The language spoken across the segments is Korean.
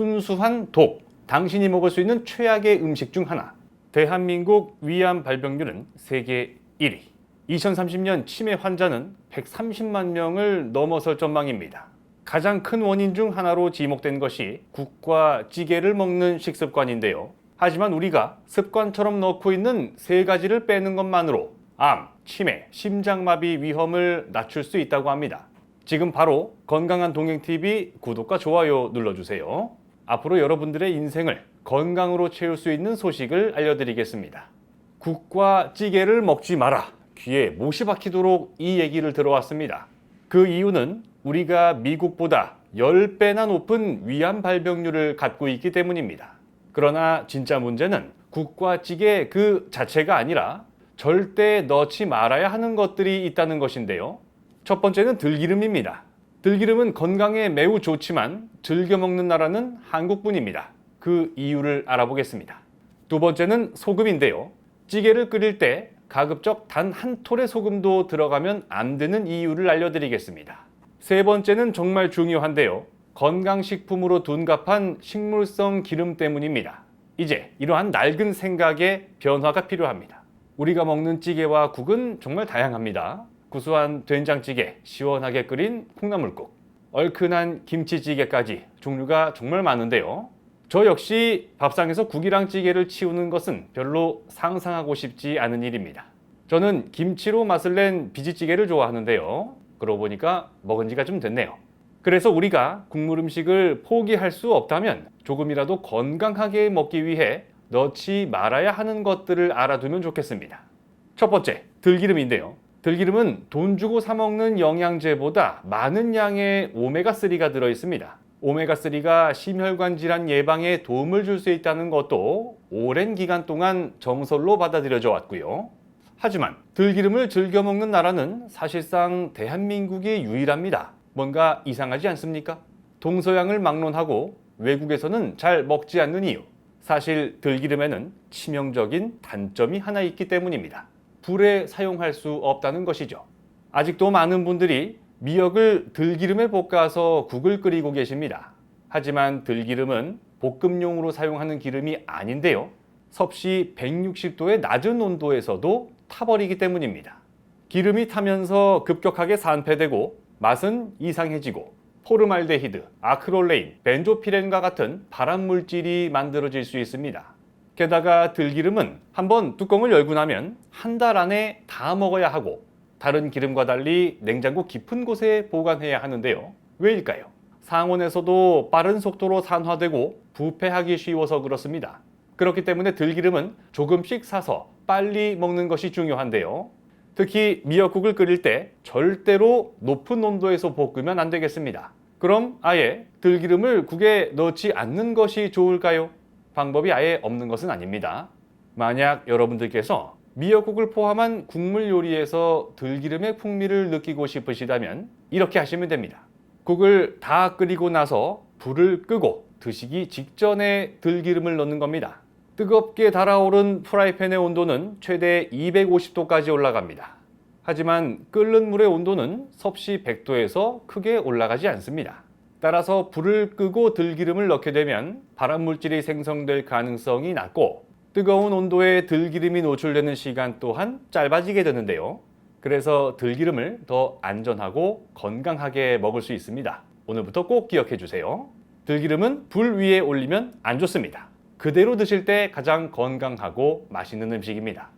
순수한 독, 당신이 먹을 수 있는 최악의 음식 중 하나. 대한민국 위암 발병률은 세계 1위. 2030년 치매 환자는 130만 명을 넘어설 전망입니다. 가장 큰 원인 중 하나로 지목된 것이 국과 찌개를 먹는 식습관인데요. 하지만 우리가 습관처럼 넣고 있는 세 가지를 빼는 것만으로 암, 치매, 심장마비 위험을 낮출 수 있다고 합니다. 지금 바로 건강한 동행TV 구독과 좋아요 눌러주세요. 앞으로 여러분들의 인생을 건강으로 채울 수 있는 소식을 알려드리겠습니다. 국과 찌개를 먹지 마라. 귀에 못이 박히도록 이 얘기를 들어왔습니다. 그 이유는 우리가 미국보다 10배나 높은 위암 발병률을 갖고 있기 때문입니다. 그러나 진짜 문제는 국과 찌개 그 자체가 아니라 절대 넣지 말아야 하는 것들이 있다는 것인데요. 첫 번째는 들기름입니다. 들기름은 건강에 매우 좋지만 즐겨 먹는 나라는 한국뿐입니다. 그 이유를 알아보겠습니다. 두 번째는 소금인데요. 찌개를 끓일 때 가급적 단 한 톨의 소금도 들어가면 안 되는 이유를 알려드리겠습니다. 세 번째는 정말 중요한데요. 건강식품으로 둔갑한 식물성 기름 때문입니다. 이제 이러한 낡은 생각에 변화가 필요합니다. 우리가 먹는 찌개와 국은 정말 다양합니다. 구수한 된장찌개, 시원하게 끓인 콩나물국, 얼큰한 김치찌개까지 종류가 정말 많은데요. 저 역시 밥상에서 국이랑 찌개를 치우는 것은 별로 상상하고 싶지 않은 일입니다. 저는 김치로 맛을 낸 비지찌개를 좋아하는데요. 그러고 보니까 먹은 지가 좀 됐네요. 그래서 우리가 국물 음식을 포기할 수 없다면 조금이라도 건강하게 먹기 위해 넣지 말아야 하는 것들을 알아두면 좋겠습니다. 첫 번째, 들기름인데요. 들기름은 돈 주고 사 먹는 영양제보다 많은 양의 오메가3가 들어있습니다. 오메가3가 심혈관 질환 예방에 도움을 줄 수 있다는 것도 오랜 기간 동안 정설로 받아들여져 왔고요. 하지만 들기름을 즐겨 먹는 나라는 사실상 대한민국이 유일합니다. 뭔가 이상하지 않습니까? 동서양을 막론하고 외국에서는 잘 먹지 않는 이유. 사실 들기름에는 치명적인 단점이 하나 있기 때문입니다. 불에 사용할 수 없다는 것이죠. 아직도 많은 분들이 미역을 들기름에 볶아서 국을 끓이고 계십니다. 하지만 들기름은 볶음용으로 사용하는 기름이 아닌데요. 섭씨 160도의 낮은 온도에서도 타버리기 때문입니다. 기름이 타면서 급격하게 산패되고 맛은 이상해지고 포르말데히드, 아크롤레인, 벤조피렌과 같은 발암물질이 만들어질 수 있습니다. 게다가 들기름은 한번 뚜껑을 열고 나면 한 달 안에 다 먹어야 하고 다른 기름과 달리 냉장고 깊은 곳에 보관해야 하는데요. 왜일까요? 상온에서도 빠른 속도로 산화되고 부패하기 쉬워서 그렇습니다. 그렇기 때문에 들기름은 조금씩 사서 빨리 먹는 것이 중요한데요. 특히 미역국을 끓일 때 절대로 높은 온도에서 볶으면 안 되겠습니다. 그럼 아예 들기름을 국에 넣지 않는 것이 좋을까요? 방법이 아예 없는 것은 아닙니다. 만약 여러분들께서 미역국을 포함한 국물 요리에서 들기름의 풍미를 느끼고 싶으시다면 이렇게 하시면 됩니다. 국을 다 끓이고 나서 불을 끄고 드시기 직전에 들기름을 넣는 겁니다. 뜨겁게 달아오른 프라이팬의 온도는 최대 250도까지 올라갑니다. 하지만 끓는 물의 온도는 섭씨 100도에서 크게 올라가지 않습니다. 따라서 불을 끄고 들기름을 넣게 되면 발암물질이 생성될 가능성이 낮고 뜨거운 온도에 들기름이 노출되는 시간 또한 짧아지게 되는데요. 그래서 들기름을 더 안전하고 건강하게 먹을 수 있습니다. 오늘부터 꼭 기억해 주세요. 들기름은 불 위에 올리면 안 좋습니다. 그대로 드실 때 가장 건강하고 맛있는 음식입니다.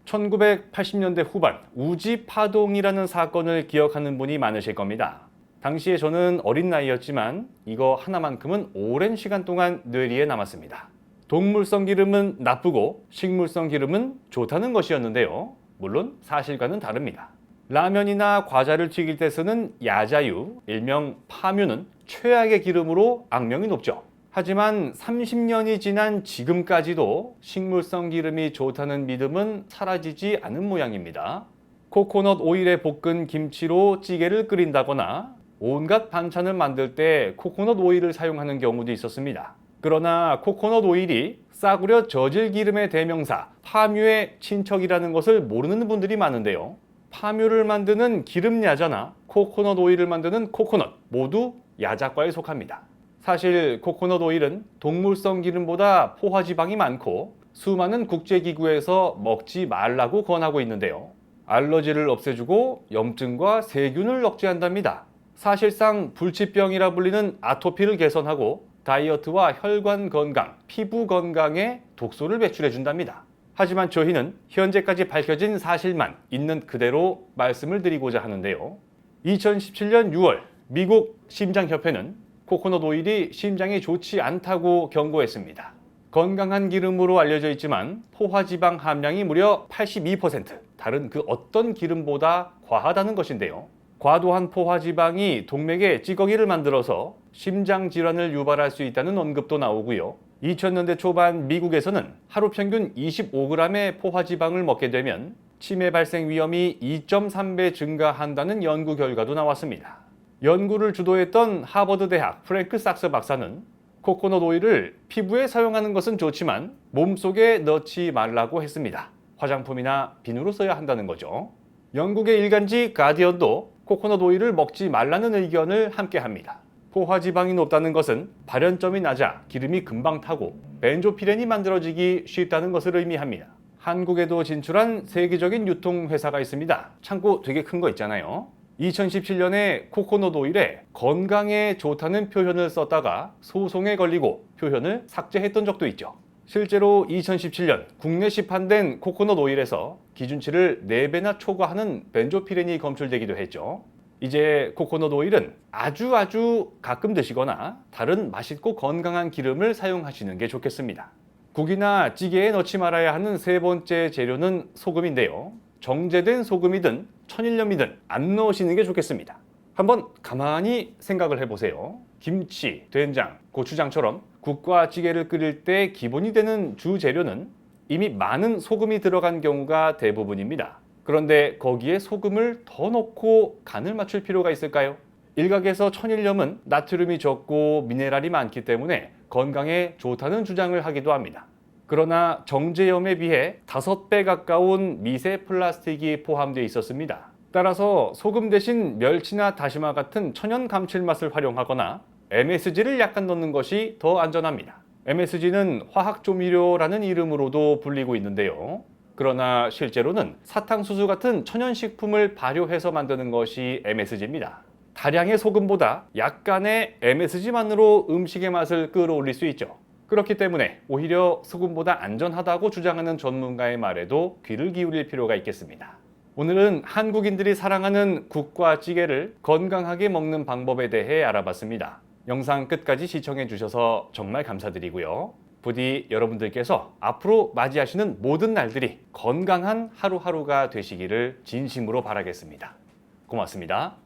1980년대 후반 우지 파동이라는 사건을 기억하는 분이 많으실 겁니다. 당시에 저는 어린 나이였지만 이거 하나만큼은 오랜 시간 동안 뇌리에 남았습니다. 동물성 기름은 나쁘고 식물성 기름은 좋다는 것이었는데요. 물론 사실과는 다릅니다. 라면이나 과자를 튀길 때 쓰는 야자유, 일명 파묘는 최악의 기름으로 악명이 높죠. 하지만 30년이 지난 지금까지도 식물성 기름이 좋다는 믿음은 사라지지 않은 모양입니다. 코코넛 오일에 볶은 김치로 찌개를 끓인다거나 온갖 반찬을 만들 때 코코넛 오일을 사용하는 경우도 있었습니다. 그러나 코코넛 오일이 싸구려 저질 기름의 대명사 파묘의 친척이라는 것을 모르는 분들이 많은데요. 파묘를 만드는 기름 야자나 코코넛 오일을 만드는 코코넛 모두 야자과에 속합니다. 사실 코코넛 오일은 동물성 기름보다 포화지방이 많고 수많은 국제기구에서 먹지 말라고 권하고 있는데요. 알러지를 없애주고 염증과 세균을 억제한답니다. 사실상 불치병이라 불리는 아토피를 개선하고 다이어트와 혈관 건강, 피부 건강에 독소를 배출해준답니다. 하지만 저희는 현재까지 밝혀진 사실만 있는 그대로 말씀을 드리고자 하는데요. 2017년 6월 미국 심장협회는 코코넛 오일이 심장에 좋지 않다고 경고했습니다. 건강한 기름으로 알려져 있지만 포화지방 함량이 무려 82%, 다른 그 어떤 기름보다 과하다는 것인데요. 과도한 포화지방이 동맥에 찌꺼기를 만들어서 심장 질환을 유발할 수 있다는 언급도 나오고요. 2000년대 초반 미국에서는 하루 평균 25g의 포화지방을 먹게 되면 치매 발생 위험이 2.3배 증가한다는 연구 결과도 나왔습니다. 연구를 주도했던 하버드 대학 프랭크 sak스 박사는 코코넛 오일을 피부에 사용하는 것은 좋지만 몸속에 넣지 말라고 했습니다. 화장품이나 비누로 써야 한다는 거죠. 영국의 일간지 가디언도 코코넛 오일을 먹지 말라는 의견을 함께합니다. 포화지방이 높다는 것은 발연점이 낮아 기름이 금방 타고 벤조피렌이 만들어지기 쉽다는 것을 의미합니다. 한국에도 진출한 세계적인 유통회사가 있습니다. 창고 되게 큰 거 있잖아요. 2017년에 코코넛 오일에 건강에 좋다는 표현을 썼다가 소송에 걸리고 표현을 삭제했던 적도 있죠. 실제로 2017년 국내 시판된 코코넛 오일에서 기준치를 4배나 초과하는 벤조피렌이 검출되기도 했죠. 이제 코코넛 오일은 아주 가끔 드시거나 다른 맛있고 건강한 기름을 사용하시는 게 좋겠습니다. 국이나 찌개에 넣지 말아야 하는 세 번째 재료는 소금인데요. 정제된 소금이든 천일염이든 안 넣으시는 게 좋겠습니다. 한번 가만히 생각을 해보세요. 김치, 된장, 고추장처럼 국과 찌개를 끓일 때 기본이 되는 주 재료는 이미 많은 소금이 들어간 경우가 대부분입니다. 그런데 거기에 소금을 더 넣고 간을 맞출 필요가 있을까요? 일각에서 천일염은 나트륨이 적고 미네랄이 많기 때문에 건강에 좋다는 주장을 하기도 합니다. 그러나 정제염에 비해 5배 가까운 미세 플라스틱이 포함되어 있었습니다. 따라서 소금 대신 멸치나 다시마 같은 천연 감칠맛을 활용하거나 MSG를 약간 넣는 것이 더 안전합니다. MSG는 화학조미료라는 이름으로도 불리고 있는데요. 그러나 실제로는 사탕수수 같은 천연식품을 발효해서 만드는 것이 MSG입니다. 다량의 소금보다 약간의 MSG만으로 음식의 맛을 끌어올릴 수 있죠. 그렇기 때문에 오히려 소금보다 안전하다고 주장하는 전문가의 말에도 귀를 기울일 필요가 있겠습니다. 오늘은 한국인들이 사랑하는 국과 찌개를 건강하게 먹는 방법에 대해 알아봤습니다. 영상 끝까지 시청해 주셔서 정말 감사드리고요. 부디 여러분들께서 앞으로 맞이하시는 모든 날들이 건강한 하루하루가 되시기를 진심으로 바라겠습니다. 고맙습니다.